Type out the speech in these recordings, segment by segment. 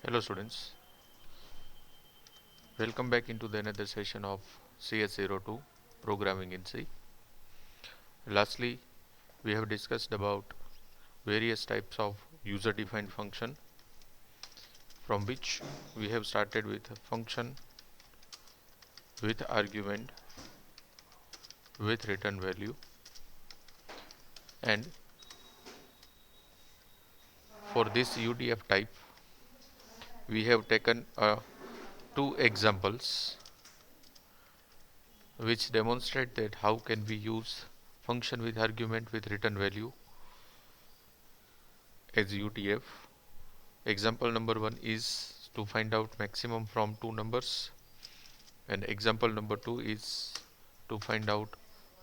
Hello students, welcome back into the another session of CS02 Programming in C. Lastly, we have discussed about various types of user-defined function, from which we have started with a function with argument with return value, and for this UDF type we have taken two examples which demonstrate that how can we use function with argument with return value as UDF. Example number 1 is to find out maximum from two numbers, and example number 2 is to find out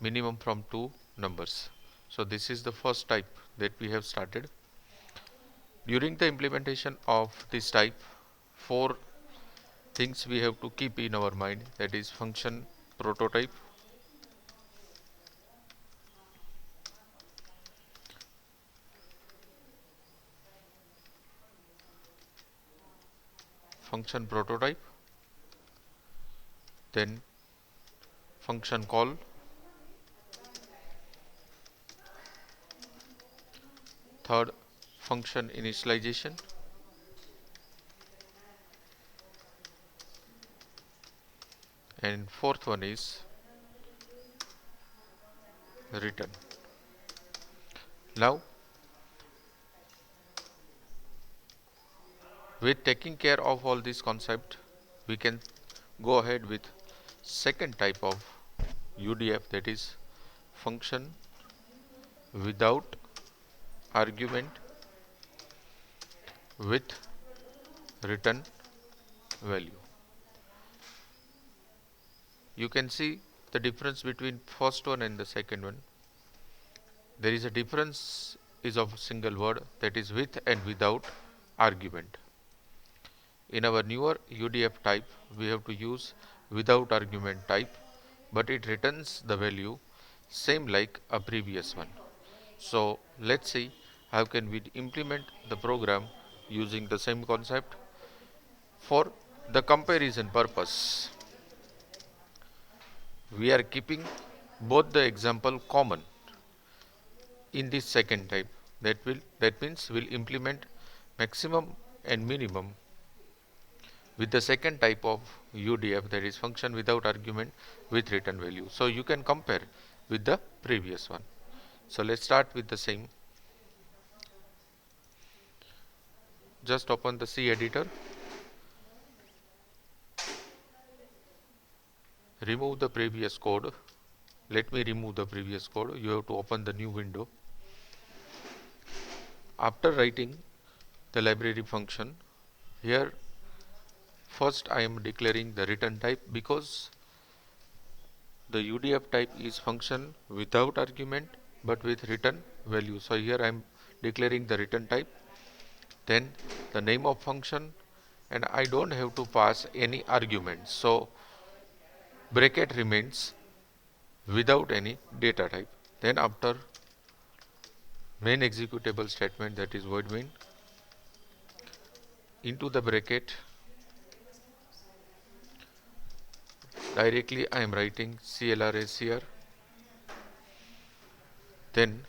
minimum from two numbers. So this is the first type that we have started. During the implementation of this type, four things we have to keep in our mind, that is function prototype, function prototype, then function call, third function initialization, and fourth one is return. Now with taking care of all this concept, we can go ahead with second type of UDF, that is function without argument with return value. You can see the difference between first one and the second one. There is a difference is of a single word, that is with and without argument. In our newer UDF type, we have to use without argument type, but it returns the value same like a previous one. So let's see how can we implement the program using the same concept. For the comparison purpose, we are keeping both the example common in this second type. That means we'll implement maximum and minimum with the second type of UDF, that is function without argument with return value. So you can compare with the previous one. So let's start with the same. Just open the C editor, remove the previous code. Let me remove the previous code. You have to open the new window. After writing the library function, here first I am declaring the return type, because the UDF type is function without argument but with return value. So here I am declaring the return type, then the name of function, and I don't have to pass any argument. So bracket remains without any data type. Then after main executable statement, that is void main, into the bracket directly I am writing CLRS here. Then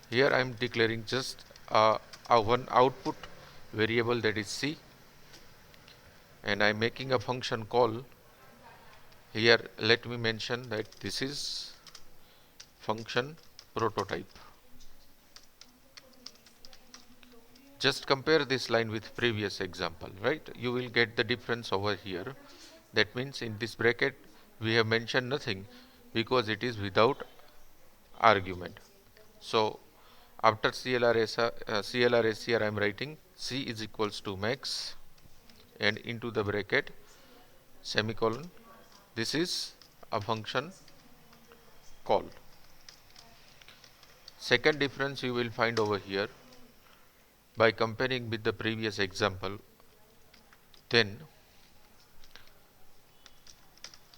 here I am declaring just a one output variable, that is C, and I am making a function call. Here let me mention that this is function prototype. Just compare this line with previous example, right? You will get the difference over here. That means in this bracket we have mentioned nothing because it is without argument. So after CLRS here I am writing C is equals to max, and into the bracket semicolon, this is a function call. Second difference you will find over here, by comparing with the previous example, then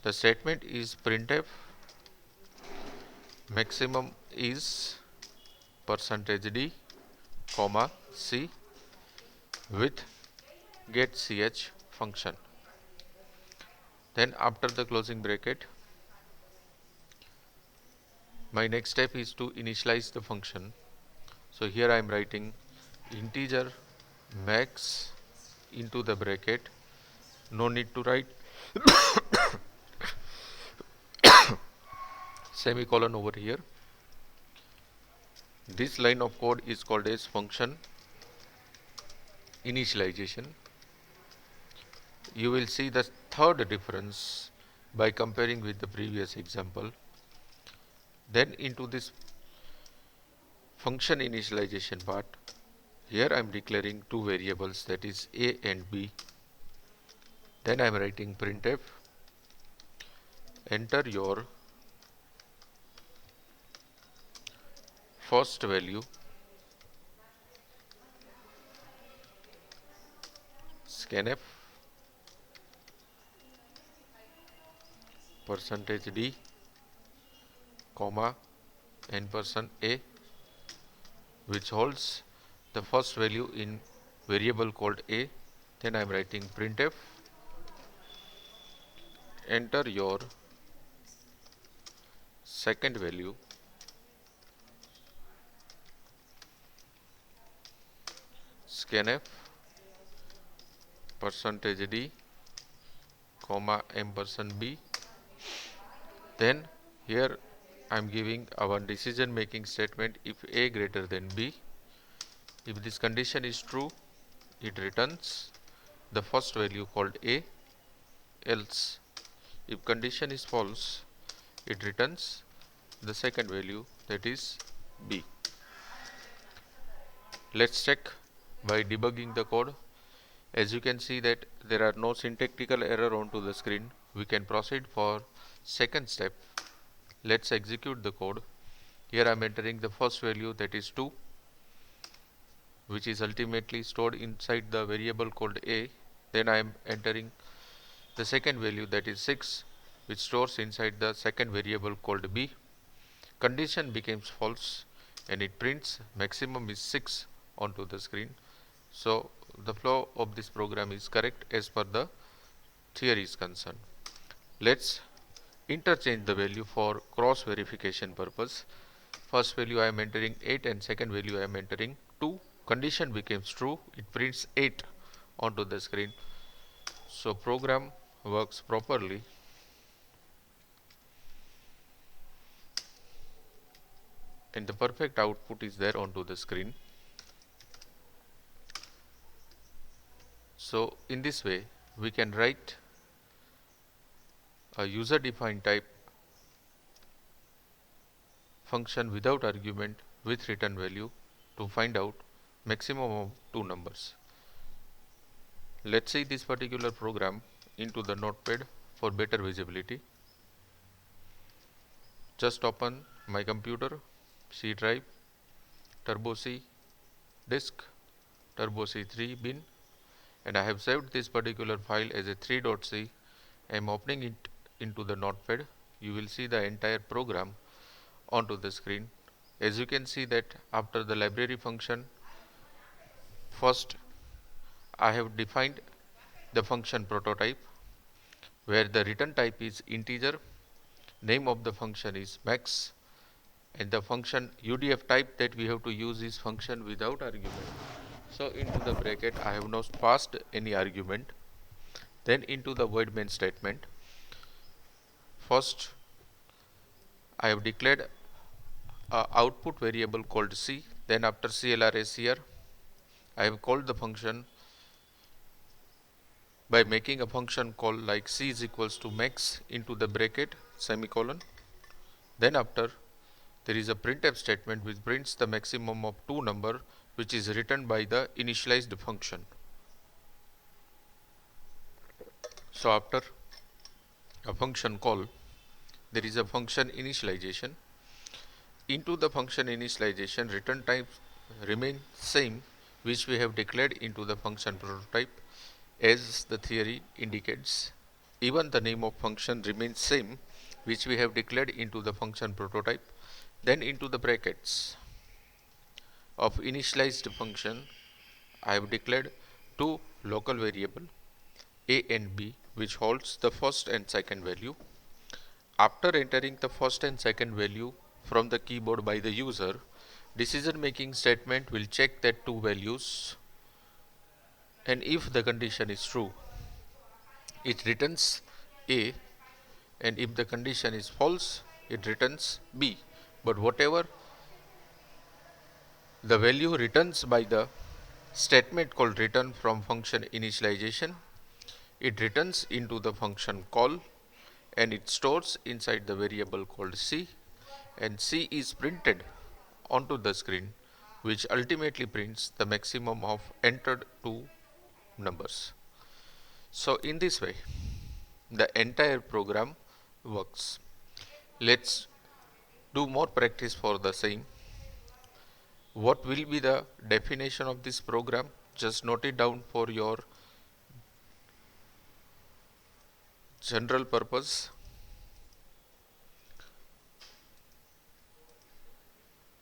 the statement is printf, maximum is %d, comma C with get ch function. Then after the closing bracket, my next step is to initialize the function. So here I am writing integer max into the bracket. No need to write semicolon over here. This line of code is called as function initialization. You will see the third difference by comparing with the previous example. Then into this function initialization part, here I am declaring two variables, that is a and b. Then I am writing printf, enter your first value, scanf, %d, comma, n%a, which holds the first value in variable called a. Then I am writing printf, enter your second value, scanf, %d, comma, m%b. Then here I am giving our decision making statement if a greater than b. If this condition is true, it returns the first value called a, else if condition is false, it returns the second value, that is b. Let's check by debugging the code. As you can see that there are no syntactical error onto the screen. We can proceed for second step. Let's execute the code. Here I am entering the first value, that is 2, which is ultimately stored inside the variable called a. Then I am entering the second value, that is 6, which stores inside the second variable called b. Condition becomes false and it prints maximum is 6 onto the screen. So the flow of this program is correct as per the theory is concerned. Let's interchange the value for cross verification purpose. First value I am entering 8 and second value I am entering 2. Condition becomes true, it prints 8 onto the screen. So program works properly. And the perfect output is there onto the screen. So in this way we can write a user defined type function without argument with return value to find out maximum of two numbers. Let's see this particular program into the notepad for better visibility. Just open my computer, C drive, Turbo C disk, Turbo C3 bin, and I have saved this particular file as a 3.c. I am opening it into the notepad. You will see the entire program onto the screen. As you can see that after the library function, first I have defined the function prototype where the return type is integer, name of the function is max, and the function UDF type that we have to use is function without argument. So into the bracket I have not passed any argument. Then into the void main statement, first I have declared a output variable called c. Then after CLRS here I have called the function by making a function call like c is equals to max into the bracket semicolon. Then after there is a printf statement which prints the maximum of two number, which is written by the initialized function. So after a function call, there is a function initialization. Into the function initialization, return types remain same, which we have declared into the function prototype as the theory indicates. Even the name of function remains same, which we have declared into the function prototype. Then into the brackets of initialized function, I have declared two local variable a and b which holds the first and second value. After entering the first and second value from the keyboard by the user, decision making statement will check that two values, and if the condition is true, it returns A, and if the condition is false, it returns B. But whatever the value returns by the statement called return from function initialization, it returns into the function call and it stores inside the variable called C, and C is printed onto the screen, which ultimately prints the maximum of entered two numbers. So in this way the entire program works. Let's do more practice for the same. What will be the definition of this program? Just note it down for your general purpose.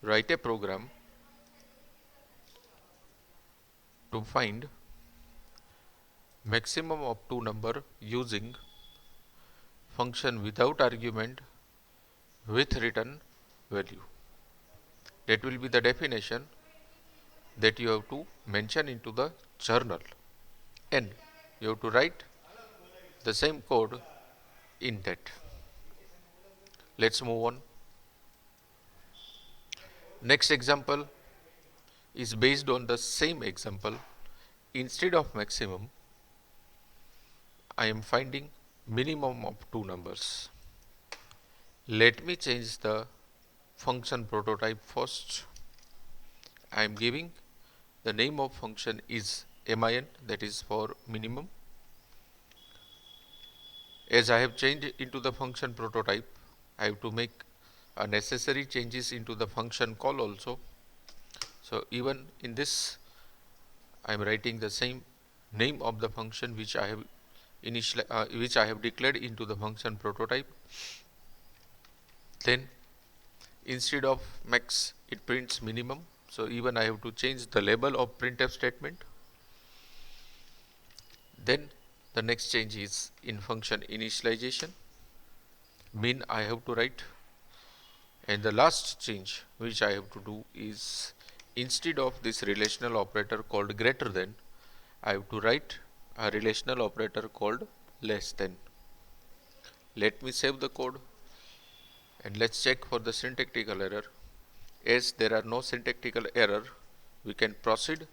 Write a program to find maximum of two number using function without argument with return value. That will be the definition that you have to mention into the journal, and you have to write the same code in that. Let's move on. Next example is based on the same example. Instead of maximum, I am finding minimum of two numbers. Let me change the function prototype first. I am giving the name of function is min, that is for minimum. As I have changed into the function prototype, I have to make necessary changes into the function call also. So even in this, I am writing the same name of the function which I have declared into the function prototype. Then instead of max, it prints minimum. So even I have to change the label of printf statement. Then the next change is in function initialization. Min I have to write. And the last change which I have to do is, instead of this relational operator called greater than, I have to write a relational operator called less than. Let me save the code and let's check for the syntactical error. As there are no syntactical error, we can proceed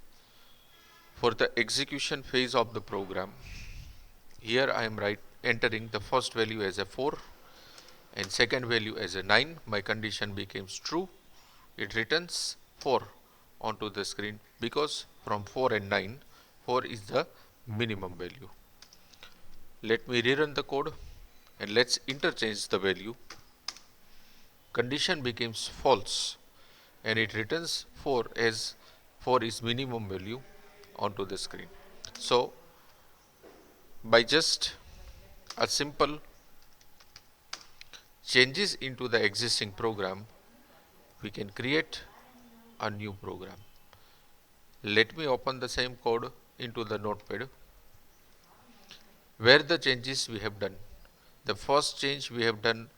for the execution phase of the program. Here I am entering the first value as a 4 and second value as a 9. My condition becomes true. It returns 4 onto the screen because from 4 and 9, 4 is the minimum value. Let me rerun the code and let's interchange the value. Condition becomes false and it returns 4 as 4 is minimum value onto the screen. So by just a simple changes into the existing program, we can create a new program. Let me open the same code into the notepad where the changes we have done. The first change we have done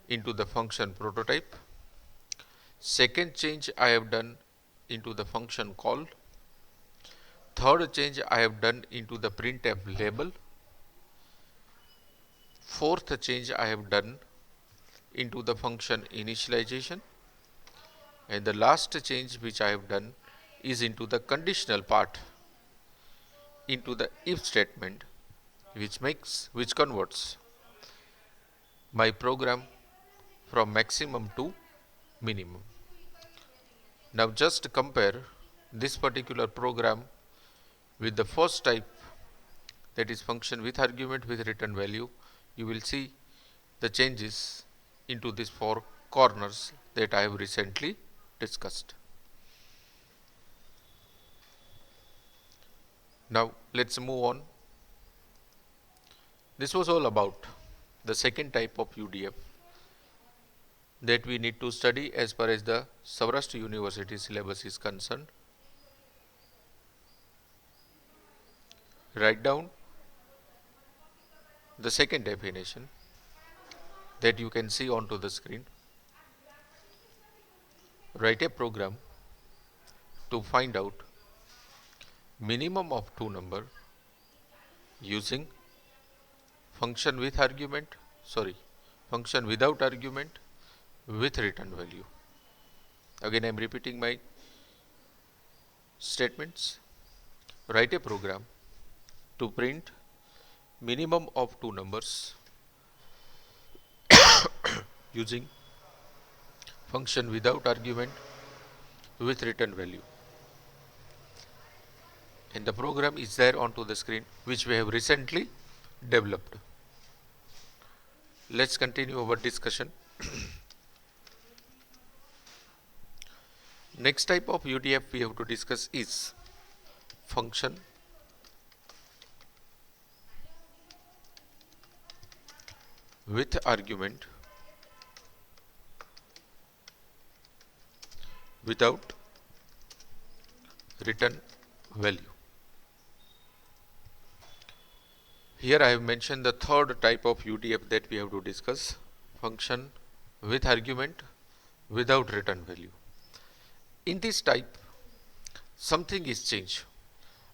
into the function prototype. Second change I have done into the function call. Third change I have done into the printf label. Fourth change I have done into the function initialization. And the last change which I have done is into the conditional part, into the if statement, which converts my program from maximum to minimum. Now just compare this particular program with the first type, that is function with argument with return value. You will see the changes into these four corners that I have recently discussed. Now let's move on. This was all about the second type of UDF that we need to study as far as the Saurashtra University syllabus is concerned. write down the second definition that you can see onto the screen. Write a program to find out minimum of two number using function with argument, function without argument with return value. Again, I am repeating my statements. Write a program to print minimum of two numbers using function without argument with return value. And the program is there onto the screen, which we have recently developed. Let's continue our discussion. Next type of UDF we have to discuss is function with argument without return value. Here I have mentioned the third type of UDF that we have to discuss, function with argument without return value. In this type, something is changed.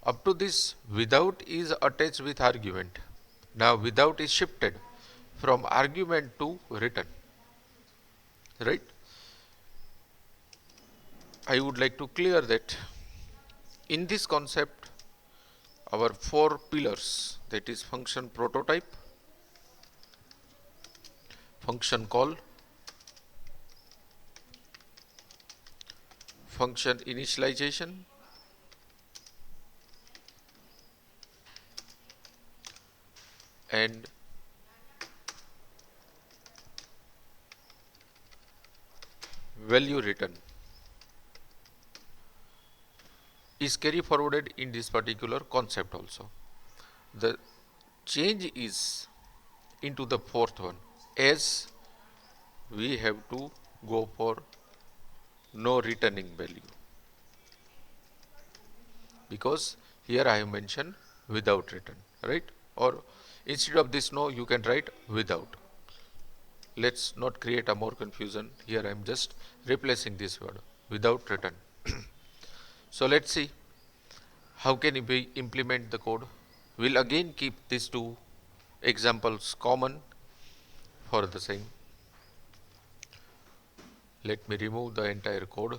Up to this, without is attached with argument. Now without is shifted from argument to return. Right? I would like to clear that in this concept, our four pillars, that is function prototype, function call, function initialization, and value return is carry forwarded in this particular concept also. The change is into the fourth one, as we have to go for no returning value, because here I have mentioned without return, right? Or instead of this no, you can write without. Let's not create a more confusion. Here I am just replacing this word without return. So let's see how can we implement the code. We'll again keep these two examples common for the same. Let me remove the entire code.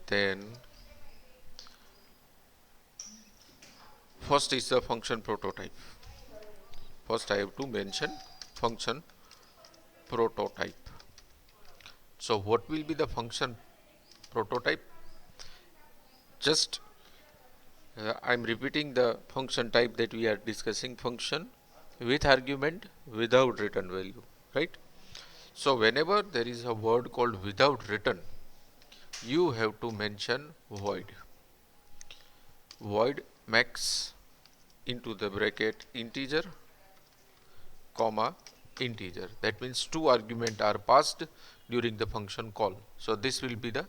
Then first is the function prototype. First I have to mention function prototype. So what will be the function prototype? Just I am repeating the function type that we are discussing, function with argument without return value, right? So whenever there is a word called without return, you have to mention void max into the bracket integer comma integer. That means two arguments are passed during the function call. So this would be the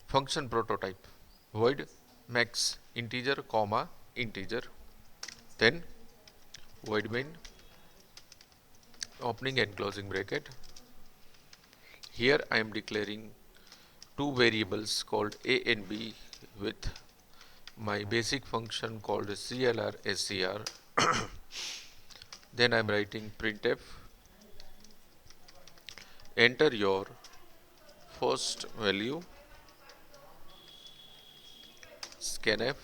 function prototype, void max integer comma integer, then void main opening and closing bracket. Here I am declaring two variables called a and b with my basic function called clr scr. Then I am writing printf, enter your first value, scanf,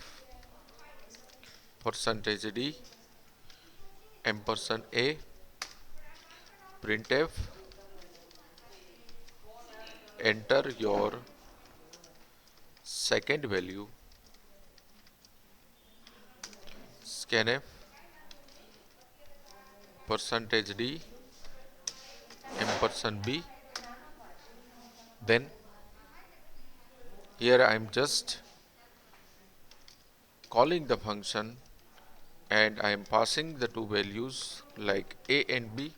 %d, ampersand a, printf, enter your second value, scanf, %d, ampersand b. Then here I am just calling the function and I am passing the two values like a and b,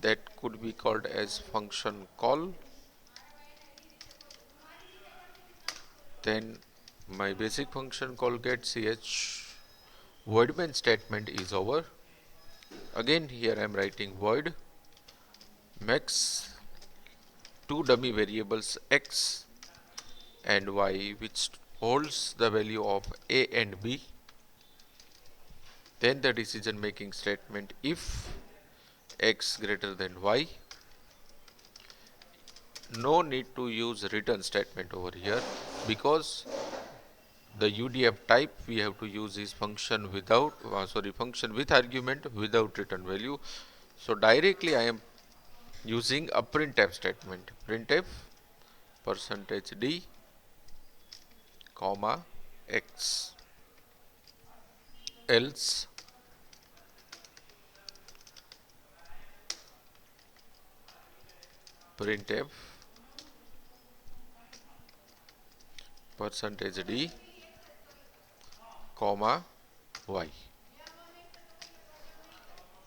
that could be called as function call. Then my basic function called getCh void main statement is over. Again here I am writing void max two dummy variables x and y which holds the value of a and b. Then the decision making statement if x greater than y. No need to use return statement over here because the UDF type we have to use is function without function with argument without return value. So directly I am using a printf statement, printf %d comma x, else printf %d comma y.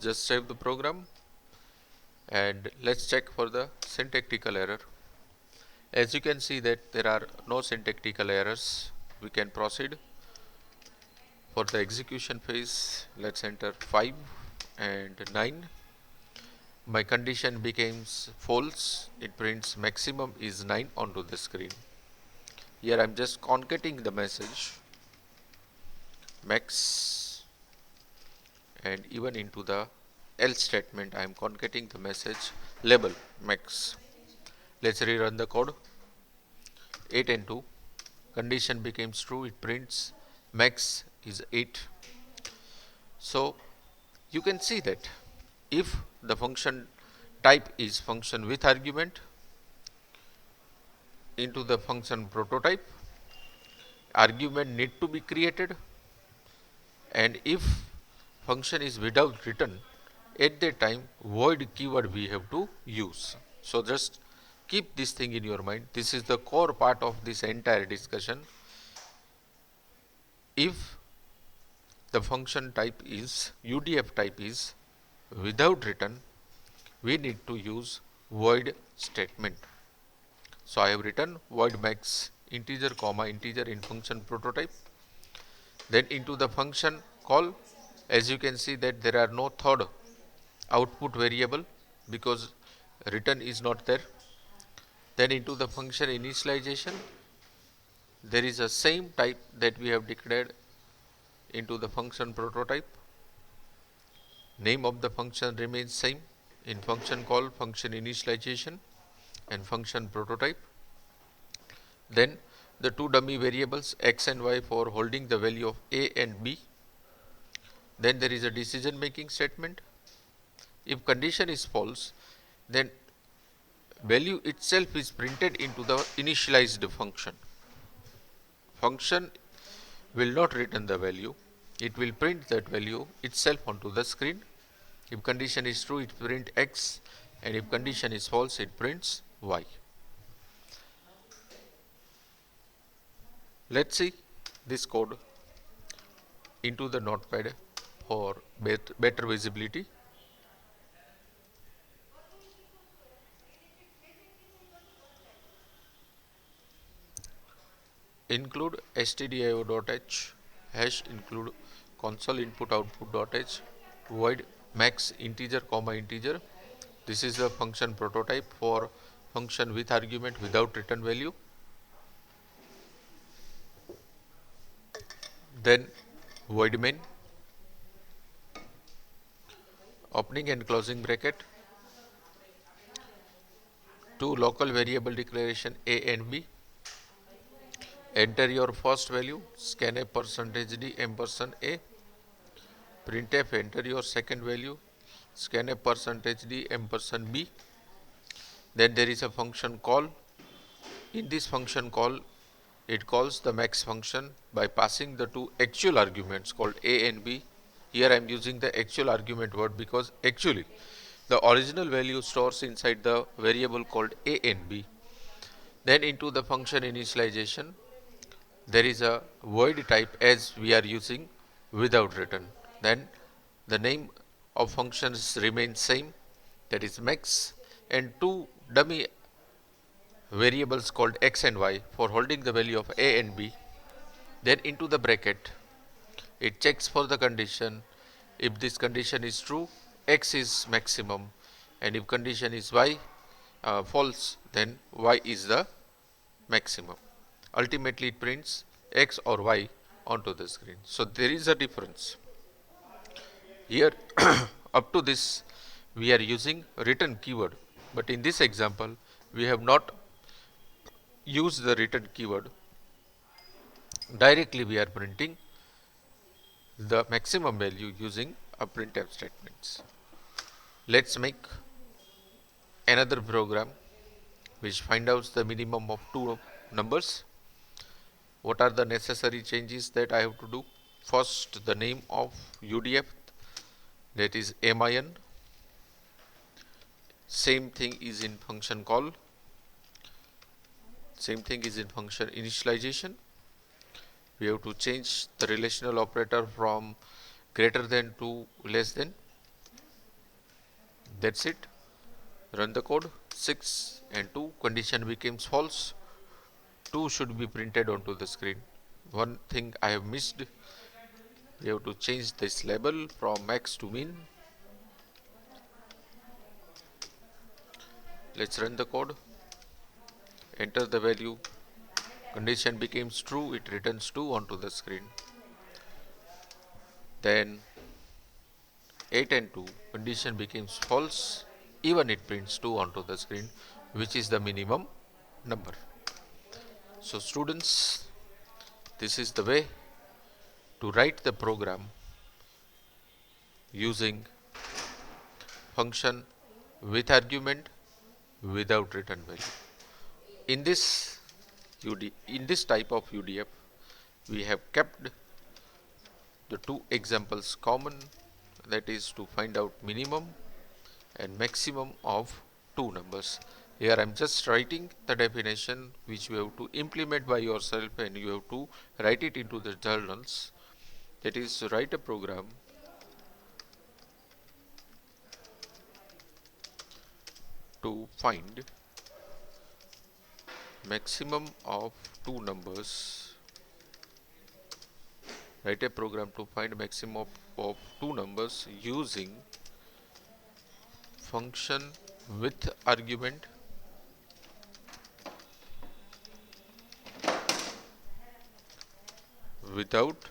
Just save the program and let's check for the syntactical error. As you can see that there are no syntactical errors, we can proceed. For the execution phase, let's enter 5 and 9. My condition becomes false. It prints maximum is 9 onto the screen. Here I am just concatenating the message max, and even into the else statement I am concatenating the message label max. Let's rerun the code. 8 and 2. Condition becomes true. It prints max is 8. So you can see that if the function type is function with argument, into the function prototype argument need to be created, and if function is without return, at that time void keyword we have to use. So just keep this thing in your mind. This is the core part of this entire discussion. If the function type is UDF type is without return, we need to use void statement. So I have written void max integer comma integer in function prototype. Then into the function call, as you can see that there are no third output variable because return is not there. Then into the function initialization, there is a same type that we have declared into the function prototype. Name of the function remains same in function call, function initialization and function prototype. Then the two dummy variables x and y for holding the value of a and b. Then there is a decision making statement. If condition is false, then value itself is printed into the initialized function. Function will not return the value, it will print that value itself onto the screen. If condition is true, it prints x, and if condition is false, it prints y. Let's see this code into the notepad for better visibility. Include stdio.h hash include console input output.h void max integer comma integer. This is the function prototype for function with argument without return value. Then void main, opening and closing bracket, two local variable declaration a and b. Enter your first value, scanf %d ampersand a. Printf, enter your second value, scanf %d ampersand b. Then there is a function call. In this function call, it calls the max function by passing the two actual arguments called a and b. Here I am using the actual argument word because actually the original value stores inside the variable called a and b. Then into the function initialization, there is a void type as we are using without return. Then the name of functions remains same, that is max, and two dummy variables called x and y for holding the value of a and b. Then into the bracket, it checks for the condition. If this condition is true, x is maximum, and if condition is y false, then y is the maximum. Ultimately, it prints x or y onto the screen. So there is a difference. Here, up to this, we are using return keyword, but in this example, we have not used the return keyword. Directly, we are printing the maximum value using a printf statements. Let's make another program which find out the minimum of two numbers. What are the necessary changes that I have to do? First, the name of UDF, that is min. Same thing is in function call. Same thing is in function initialization. We have to change the relational operator from greater than to less than. That's it. Run the code. 6 and 2 condition becomes false. 2 should be printed onto the screen. One thing I have missed, we have to change this label from max to min. Let's run the code. Enter the value. Condition becomes true, it returns 2 onto the screen. Then 8 and 2 condition becomes false, even it prints 2 onto the screen, which is the minimum number. So students, this is the way to write the program using function with argument without return value. In this type of UDF, we have kept the two examples common, that is to find out minimum and maximum of two numbers. Here I am just writing the definition which you have to implement by yourself, and you have to write it into the journals. That is, write a program to find maximum of two numbers. Write a program to find maximum of two numbers using function with argument without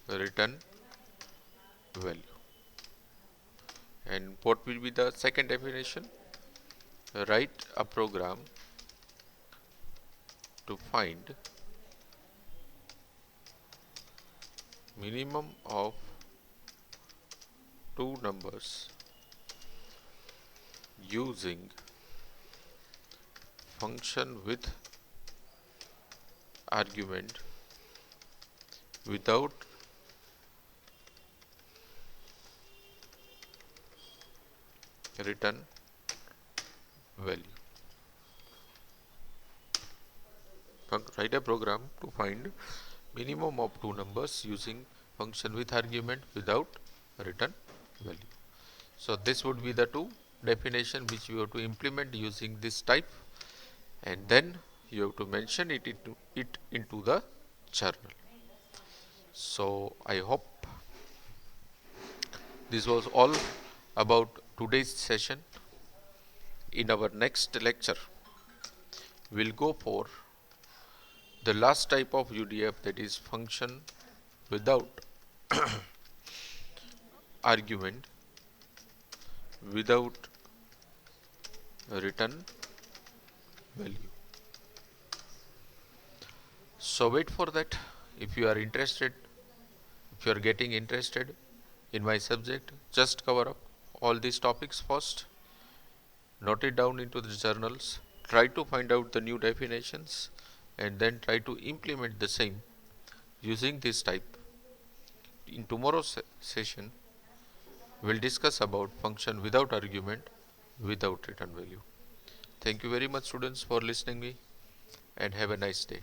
return value. And what will be the second definition? Write a program to find minimum of two numbers using function with argument without return value. Write a program to find minimum of two numbers using function with argument without return value. So this would be the two definition which you have to implement using this type, and then you have to mention it into the journal. So I hope this was all about today's session. In our next lecture, we'll go for the last type of UDF, that is function without argument without return value. So wait for that. If you are interested, if you are getting interested in my subject, just cover up all these topics first, note it down into the journals, try to find out the new definitions, and then try to implement the same using this type. In tomorrow's session, we'll discuss about function without argument without return value. Thank you very much students for listening me, and have a nice day.